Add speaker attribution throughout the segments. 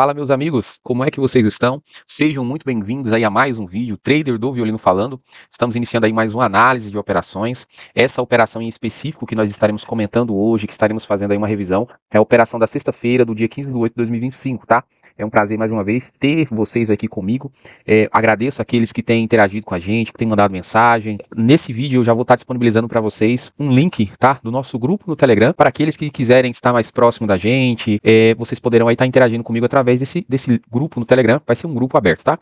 Speaker 1: Fala, meus amigos, como é que vocês estão? Sejam muito bem-vindos aí a mais um vídeo, Trader do Violino Falando. Estamos iniciando aí mais uma análise de operações. Essa operação em específico que nós estaremos comentando hoje, que estaremos fazendo aí uma revisão, é a operação da sexta-feira do dia 15/8/2025, tá? É um prazer mais uma vez ter vocês aqui comigo. Agradeço aqueles que têm interagido com a gente, que têm mandado mensagem. Nesse vídeo eu já vou estar disponibilizando para vocês um link, tá? Do nosso grupo no Telegram, para aqueles que quiserem estar mais próximo da gente, vocês poderão aí estar interagindo comigo através desse grupo no Telegram. Vai ser um grupo aberto, tá?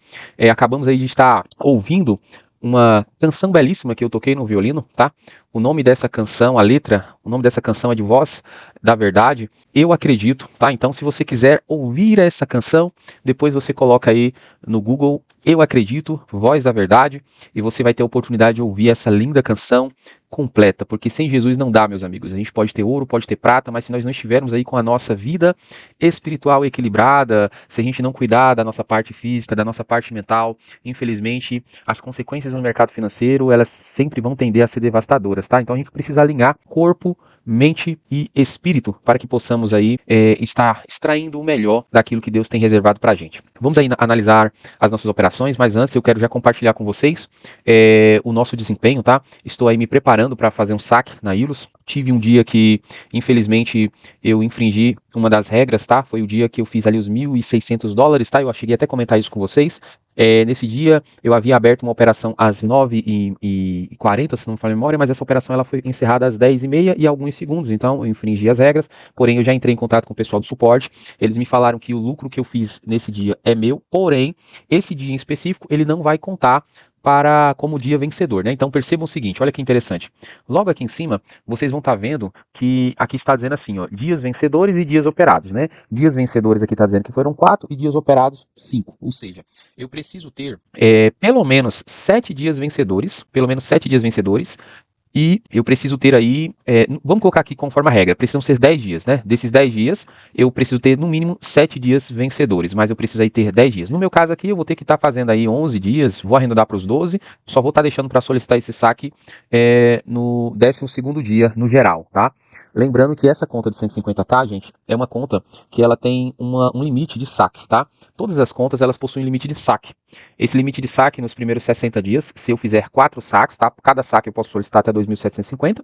Speaker 1: Acabamos aí de estar ouvindo uma canção belíssima que eu toquei no violino, tá? O nome dessa canção, a letra, o nome dessa canção é de Voz da Verdade. Eu acredito, tá? Então, se você quiser ouvir essa canção, depois você coloca aí no Google, Eu Acredito, Voz da Verdade, e você vai ter a oportunidade de ouvir essa linda canção completa, porque sem Jesus não dá, meus amigos. A gente pode ter ouro, pode ter prata, mas se nós não estivermos aí com a nossa vida espiritual equilibrada, se a gente não cuidar da nossa parte física, da nossa parte mental, infelizmente, as consequências no mercado financeiro, elas sempre vão tender a ser devastadoras, tá? Então a gente precisa alinhar corpo, mente e espírito para que possamos aí estar extraindo o melhor daquilo que Deus tem reservado para a gente. Vamos aí analisar as nossas operações, mas antes eu quero já compartilhar com vocês o nosso desempenho, tá? Estou aí me preparando para fazer um saque na Ilus. Tive um dia que, infelizmente, eu infringi uma das regras, tá? Foi o dia que eu fiz ali os $1.600, tá? Eu cheguei até a comentar isso com vocês. Nesse dia, eu havia aberto uma operação às 9h40, se não me falha a memória, mas essa operação ela foi encerrada às 10h30 e alguns segundos, então eu infringi as regras, porém eu já entrei em contato com o pessoal do suporte, eles me falaram que o lucro que eu fiz nesse dia é meu, porém, esse dia em específico, ele não vai contar para como dia vencedor, né? Então percebam o seguinte, olha que interessante. Logo aqui em cima, vocês vão estar vendo que aqui está dizendo assim, ó, dias vencedores e dias operados, né? Dias vencedores aqui está dizendo que foram 4 e dias operados 5. Ou seja, eu preciso ter pelo menos 7 dias vencedores, e eu preciso ter aí, vamos colocar aqui conforme a regra, precisam ser 10 dias, né? Desses 10 dias, eu preciso ter no mínimo 7 dias vencedores, mas eu preciso aí ter 10 dias. No meu caso aqui, eu vou ter que estar fazendo aí 11 dias, vou arredondar para os 12, só vou estar deixando para solicitar esse saque no 12º dia, no geral, tá? Lembrando que essa conta de 150k, gente, é uma conta que ela tem um limite de saque, tá? Todas as contas, elas possuem limite de saque. Esse limite de saque nos primeiros 60 dias, se eu fizer 4 saques, tá? Cada saque eu posso solicitar até $2.750.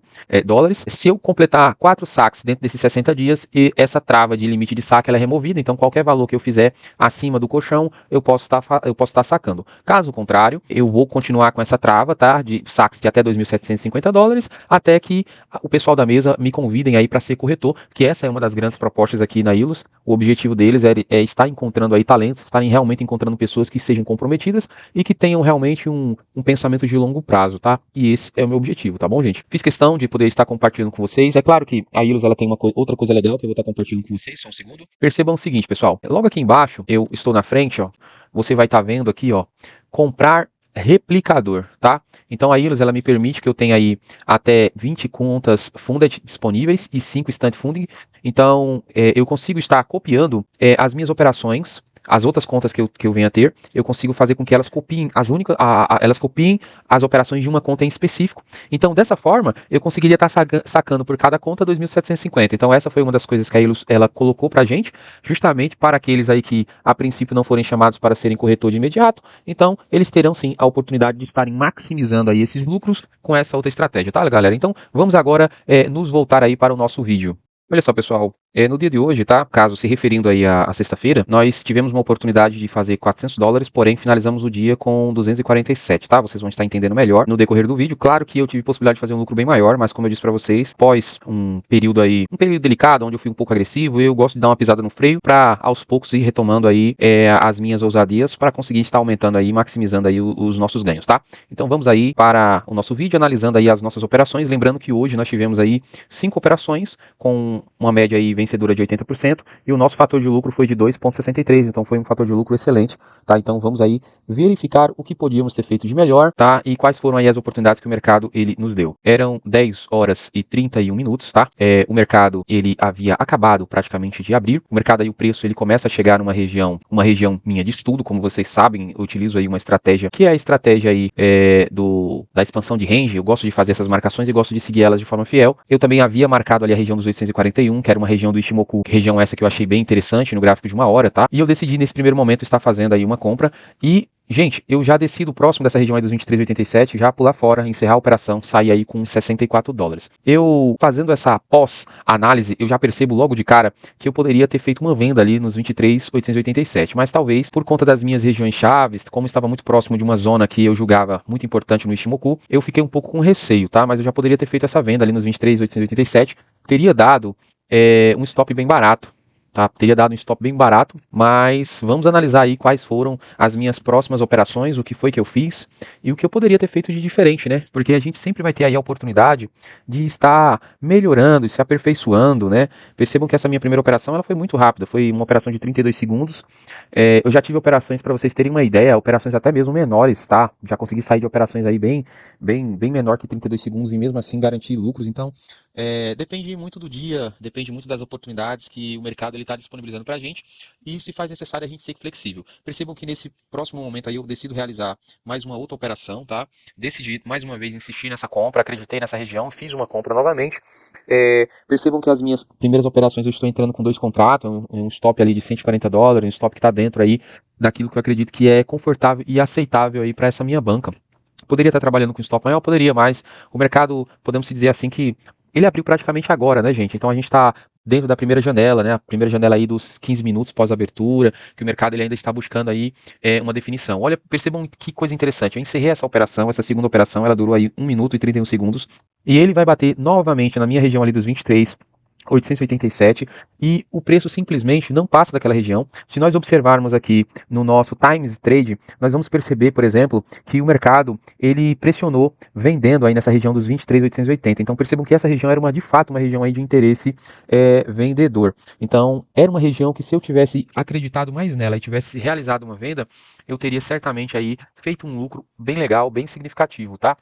Speaker 1: Se eu completar 4 saques dentro desses 60 dias, e essa trava de limite de saque ela é removida, então qualquer valor que eu fizer acima do colchão, eu posso estar sacando. Caso contrário, eu vou continuar com essa trava, tá? De saques de até $2.750, até que o pessoal da mesa me convidem aí para ser corretor, que essa é uma das grandes propostas aqui na Ilus. O objetivo deles é estar encontrando aí talentos, estarem realmente encontrando pessoas que sejam comprometidas e que tenham realmente um pensamento de longo prazo, tá? E esse é o meu objetivo, tá bom, gente? Fiz questão de poder estar compartilhando com vocês. É claro que a Ilus ela tem outra coisa legal que eu vou estar compartilhando com vocês, só um segundo. Percebam o seguinte, pessoal. Logo aqui embaixo, eu estou na frente, ó. Você vai estar vendo aqui, ó, comprar replicador, tá? Então a Ilus ela me permite que eu tenha aí até 20 contas funded disponíveis e 5 instant funding. Então eu consigo estar copiando as minhas operações, as outras contas que eu venho a ter, eu consigo fazer com que elas copiem elas copiem as operações de uma conta em específico. Então, dessa forma, eu conseguiria estar sacando por cada conta 2.750. Então, essa foi uma das coisas que a Ilus ela colocou pra gente, justamente para aqueles aí que a princípio não forem chamados para serem corretor de imediato. Então, eles terão sim a oportunidade de estarem maximizando aí esses lucros com essa outra estratégia, tá, galera? Então, vamos agora nos voltar aí para o nosso vídeo. Olha só, pessoal, no dia de hoje, tá? Caso se referindo aí à sexta-feira, nós tivemos uma oportunidade de fazer $400, porém finalizamos o dia com 247, tá? Vocês vão estar entendendo melhor no decorrer do vídeo. Claro que eu tive possibilidade de fazer um lucro bem maior, mas como eu disse para vocês, após um período delicado, onde eu fui um pouco agressivo, eu gosto de dar uma pisada no freio para aos poucos ir retomando aí as minhas ousadias para conseguir estar aumentando aí, maximizando aí os nossos ganhos, tá? Então vamos aí para o nosso vídeo analisando aí as nossas operações, lembrando que hoje nós tivemos aí 5 operações com uma média aí vencedora de 80%, e o nosso fator de lucro foi de 2,63, então foi um fator de lucro excelente, tá? Então vamos aí verificar o que podíamos ter feito de melhor, tá? E quais foram aí as oportunidades que o mercado ele nos deu. Eram 10h31, tá? O mercado ele havia acabado praticamente de abrir, o mercado aí o preço ele começa a chegar numa região minha de estudo, como vocês sabem, eu utilizo aí uma estratégia, que é a estratégia aí da expansão de range, eu gosto de fazer essas marcações e gosto de seguir elas de forma fiel. Eu também havia marcado ali a região dos 841, que era uma região do Ishimoku, região essa que eu achei bem interessante no gráfico de 1 hora, tá? E eu decidi nesse primeiro momento estar fazendo aí uma compra e gente, eu já desci do próximo dessa região aí dos 23,87, já pular fora, encerrar a operação, sair aí com $64. Eu, fazendo essa pós-análise, eu já percebo logo de cara que eu poderia ter feito uma venda ali nos 23,887, mas talvez, por conta das minhas regiões chaves, como estava muito próximo de uma zona que eu julgava muito importante no Ishimoku, eu fiquei um pouco com receio, tá? Mas eu já poderia ter feito essa venda ali nos 23,887, teria dado um stop bem barato. Tá, teria dado um stop bem barato, mas vamos analisar aí quais foram as minhas próximas operações, o que foi que eu fiz e o que eu poderia ter feito de diferente, né? Porque a gente sempre vai ter aí a oportunidade de estar melhorando e se aperfeiçoando, né? Percebam que essa minha primeira operação ela foi muito rápida, foi uma operação de 32 segundos. Eu já tive operações, para vocês terem uma ideia, operações até mesmo menores, tá? Já consegui sair de operações aí bem menor que 32 segundos e mesmo assim garantir lucros. Então, depende muito do dia, depende muito das oportunidades que o mercado está disponibilizando para a gente e se faz necessário a gente ser flexível. Percebam que nesse próximo momento aí eu decido realizar mais uma outra operação, tá? Decidi mais uma vez insistir nessa compra, acreditei nessa região, fiz uma compra novamente. Percebam que as minhas primeiras operações eu estou entrando com 2 contratos, um stop ali de $140, um stop que está dentro aí daquilo que eu acredito que é confortável e aceitável aí para essa minha banca. Poderia estar trabalhando com stop maior? Poderia, mas o mercado, podemos dizer assim que ele abriu praticamente agora, né, gente? Então a gente está dentro da primeira janela, né? A primeira janela aí dos 15 minutos pós-abertura, que o mercado ele ainda está buscando aí uma definição. Olha, percebam que coisa interessante. Eu encerrei essa operação, essa segunda operação, ela durou aí 1 minuto e 31 segundos. E ele vai bater novamente na minha região ali dos 23,887 e o preço simplesmente não passa daquela região. Se nós observarmos aqui no nosso Times Trade, nós vamos perceber, por exemplo, que o mercado ele pressionou vendendo aí nessa região dos 23,880. Então percebam que essa região era de fato uma região aí de interesse vendedor. Então era uma região que se eu tivesse acreditado mais nela e tivesse realizado uma venda, eu teria certamente aí feito um lucro bem legal, bem significativo, tá?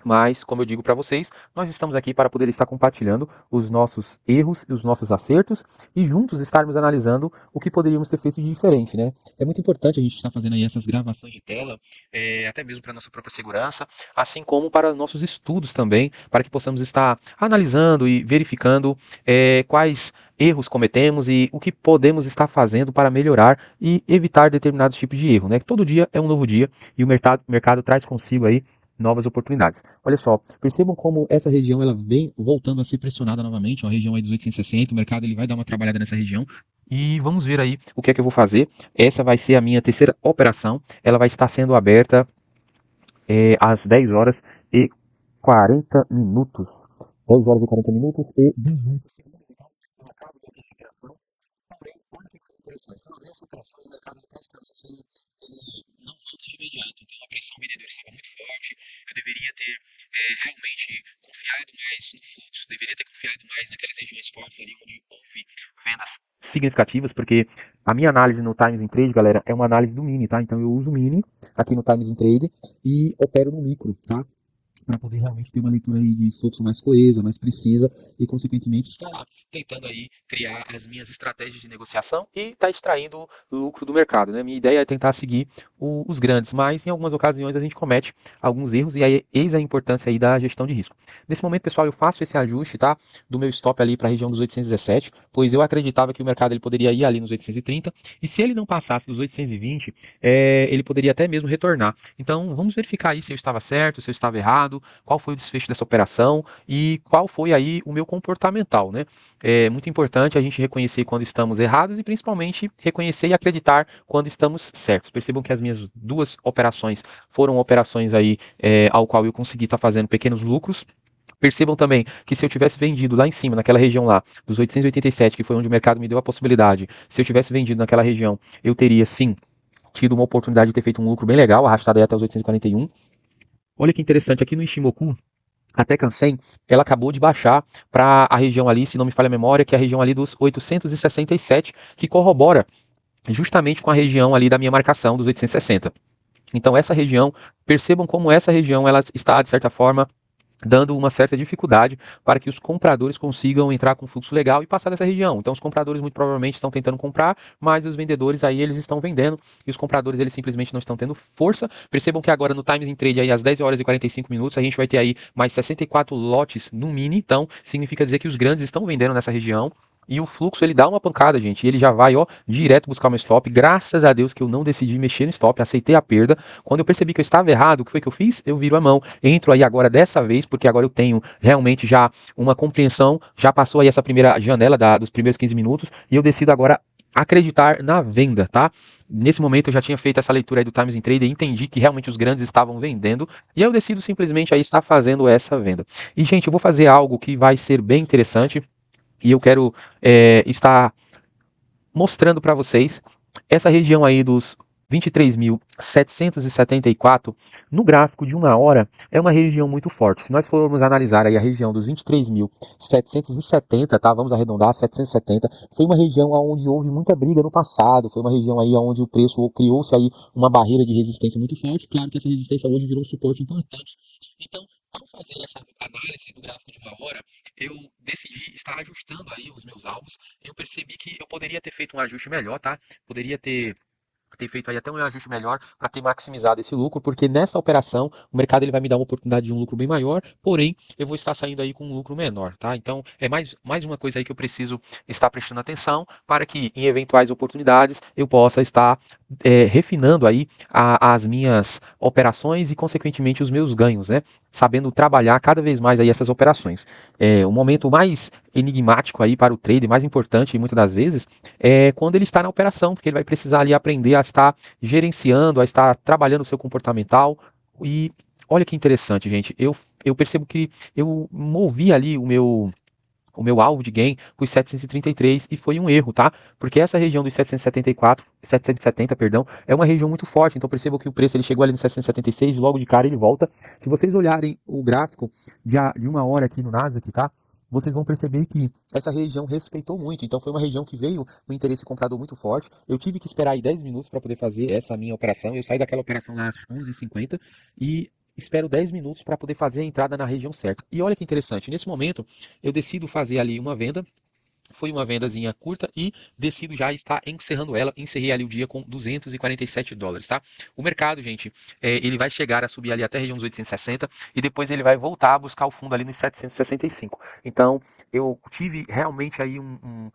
Speaker 1: Mas, como eu digo para vocês, nós estamos aqui para poder estar compartilhando os nossos erros e os nossos acertos e juntos estarmos analisando o que poderíamos ter feito de diferente, né? É muito importante a gente estar fazendo aí essas gravações de tela, até mesmo para nossa própria segurança, assim como para nossos estudos também, para que possamos estar analisando e verificando quais erros cometemos e o que podemos estar fazendo para melhorar e evitar determinados tipos de erro, né? Todo dia é um novo dia e o mercado traz consigo aí novas oportunidades. Olha só, percebam como essa região ela vem voltando a ser pressionada novamente, ó, a região aí dos 860, o mercado ele vai dar uma trabalhada nessa região. E vamos ver aí o que é que eu vou fazer. Essa vai ser a minha terceira operação. Ela vai estar sendo aberta às 10 horas e 40 minutos. 10 horas e 40 minutos e 18 segundos. Então, eu acabo de abrir essa operação. Porém, olha que coisa interessante. Eu abri essa operação e o mercado praticamente ele não volta de imediato. Então, a pressão vendedora estava muito forte. Eu deveria ter realmente confiado mais no fluxo, deveria ter confiado mais naquelas regiões fortes ali onde houve vendas significativas, porque a minha análise no Times in Trade, galera, é uma análise do mini, tá? Então eu uso o mini aqui no Times in Trade e opero no micro, tá? Para poder realmente ter uma leitura aí de fluxo mais coesa, mais precisa e, consequentemente, estar lá tentando aí criar as minhas estratégias de negociação e estar extraindo lucro do mercado, né? Minha ideia é tentar seguir os grandes, mas em algumas ocasiões a gente comete alguns erros e aí eis a importância aí da gestão de risco. Nesse momento, pessoal, eu faço esse ajuste, tá? Do meu stop ali para a região dos 817, pois eu acreditava que o mercado ele poderia ir ali nos 830 e se ele não passasse dos 820, ele poderia até mesmo retornar. Então, vamos verificar aí se eu estava certo, se eu estava errado, qual foi o desfecho dessa operação e qual foi aí o meu comportamental, né? É muito importante a gente reconhecer quando estamos errados e principalmente reconhecer e acreditar quando estamos certos. Percebam que as minhas 2 operações foram operações aí ao qual eu consegui estar fazendo pequenos lucros. Percebam também que se eu tivesse vendido lá em cima, naquela região lá, dos 887, que foi onde o mercado me deu a possibilidade, se eu tivesse vendido naquela região, eu teria sim tido uma oportunidade de ter feito um lucro bem legal, arrastado aí até os 841. Olha que interessante, aqui no Ishimoku, a Teccan 100, ela acabou de baixar para a região ali, se não me falha a memória, que é a região ali dos 867, que corrobora justamente com a região ali da minha marcação dos 860. Então essa região, percebam como essa região ela está, de certa forma, dando uma certa dificuldade para que os compradores consigam entrar com fluxo legal e passar dessa região. Então os compradores muito provavelmente estão tentando comprar, mas os vendedores aí eles estão vendendo e os compradores eles simplesmente não estão tendo força. Percebam que agora no Times in Trade aí às 10 horas e 45 minutos a gente vai ter aí mais 64 lotes no mini, então significa dizer que os grandes estão vendendo nessa região. e o fluxo ele dá uma pancada, gente, e ele já vai, ó, direto buscar meu stop. Graças a Deus que eu não decidi mexer no stop, aceitei a perda. Quando eu percebi que eu estava errado, o que foi que eu fiz? Eu viro a mão, entro aí agora dessa vez, porque agora eu tenho realmente já uma compreensão, já passou aí essa primeira janela dos primeiros 15 minutos, e eu decido agora acreditar na venda, tá? Nesse momento eu já tinha feito essa leitura aí do Times in Trade e entendi que realmente os grandes estavam vendendo, e eu decido simplesmente aí estar fazendo essa venda. E, gente, eu vou fazer algo que vai ser bem interessante, e eu quero estar mostrando para vocês essa região aí dos 23.774 no gráfico de uma hora é uma região muito forte. Se nós formos analisar aí a região dos 23.770, tá? Vamos arredondar, 770, foi uma região onde houve muita briga no passado, foi uma região aí onde o preço criou-se aí uma barreira de resistência muito forte. Claro que essa resistência hoje virou um suporte importante. Então, ao fazer essa análise do gráfico de uma hora, eu decidi estar ajustando aí os meus alvos. Eu percebi que eu poderia ter feito um ajuste melhor, tá? Poderia ter feito aí até um ajuste melhor para ter maximizado esse lucro, porque nessa operação o mercado ele vai me dar uma oportunidade de um lucro bem maior, porém eu vou estar saindo aí com um lucro menor, tá? Então é mais uma coisa aí que eu preciso estar prestando atenção para que em eventuais oportunidades eu possa estar refinando aí as minhas operações e consequentemente os meus ganhos, né? Sabendo trabalhar cada vez mais aí essas operações. O momento mais enigmático aí para o trader, mais importante muitas das vezes, é quando ele está na operação, porque ele vai precisar ali aprender a estar gerenciando, a estar trabalhando o seu comportamental. E olha que interessante, gente. Eu percebo que eu movi ali o meu alvo de gain para os 733 e foi um erro, tá? Porque essa região dos 770, perdão, é uma região muito forte, então perceba que o preço ele chegou ali no 776 e logo de cara ele volta. Se vocês olharem o gráfico de uma hora aqui no Nasdaq, tá? Vocês vão perceber que essa região respeitou muito, então foi uma região que veio um interesse comprador muito forte. Eu tive que esperar aí 10 minutos para poder fazer essa minha operação. Eu saí daquela operação lá às 11h50 e espero 10 minutos para poder fazer a entrada na região certa. E olha que interessante, nesse momento eu decido fazer ali uma venda. Foi uma vendazinha curta e decido já estar encerrando ela. Encerrei ali o dia com $247, tá? O mercado, gente, ele vai chegar a subir ali até a região dos 860 e depois ele vai voltar a buscar o fundo ali nos 765. Então, eu tive realmente aí um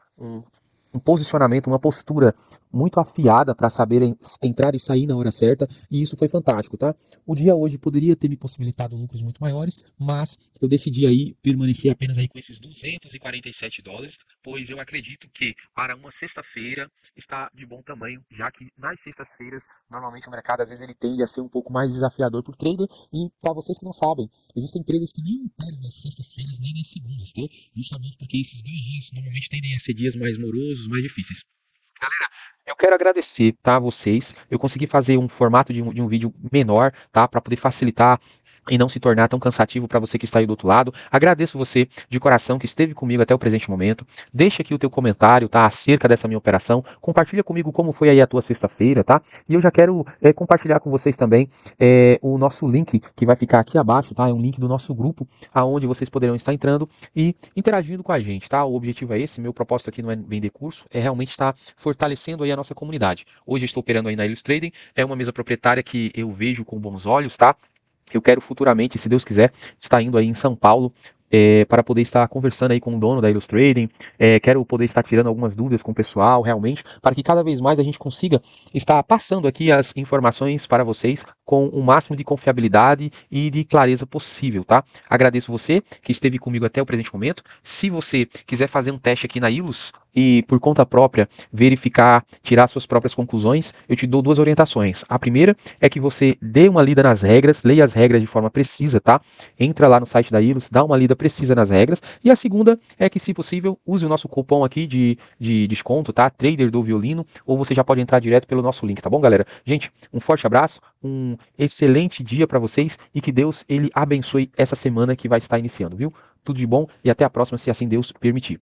Speaker 1: posicionamento, uma postura muito afiada para saber entrar e sair na hora certa, e isso foi fantástico, tá? O dia hoje poderia ter me possibilitado lucros muito maiores, mas eu decidi aí permanecer apenas aí com esses $247, pois eu acredito que para uma sexta-feira está de bom tamanho, já que nas sextas-feiras normalmente o mercado às vezes ele tende a ser um pouco mais desafiador para o trader, e para vocês que não sabem, existem traders que nem operam nas sextas-feiras nem nas segundas, tá? Justamente porque esses dois dias normalmente tendem a ser dias mais morosos, mais difíceis. Galera, eu quero agradecer, tá, a vocês. Eu consegui fazer um formato de um vídeo menor, tá, para poder facilitar e não se tornar tão cansativo para você que está aí do outro lado. Agradeço você de coração que esteve comigo até o presente momento. Deixa aqui o teu comentário, tá, acerca dessa minha operação. Compartilha comigo como foi aí a tua sexta-feira, tá? E eu já quero compartilhar com vocês também o nosso link que vai ficar aqui abaixo, tá? É um link do nosso grupo, aonde vocês poderão estar entrando e interagindo com a gente, tá? O objetivo é esse, meu propósito aqui não é vender curso, é realmente estar fortalecendo aí a nossa comunidade. Hoje eu estou operando aí na Illustrading, é uma mesa proprietária que eu vejo com bons olhos, tá? Eu quero futuramente, se Deus quiser, estar indo aí em São Paulo para poder estar conversando aí com o dono da Illustrading, quero poder estar tirando algumas dúvidas com o pessoal, realmente, para que cada vez mais a gente consiga estar passando aqui as informações para vocês com o máximo de confiabilidade e de clareza possível, tá? Agradeço você que esteve comigo até o presente momento. Se você quiser fazer um teste aqui na Ilus e por conta própria verificar, tirar suas próprias conclusões, eu te dou duas orientações. A primeira é que você dê uma lida nas regras, leia as regras de forma precisa, tá? Entra lá no site da Ilus, dá uma lida precisa nas regras. E a segunda é que, se possível, use o nosso cupom aqui de desconto, tá? Trader do Violino, ou você já pode entrar direto pelo nosso link, tá bom, galera? Gente, um forte abraço, um excelente dia para vocês e que Deus ele abençoe essa semana que vai estar iniciando, viu? Tudo de bom e até a próxima, se assim Deus permitir.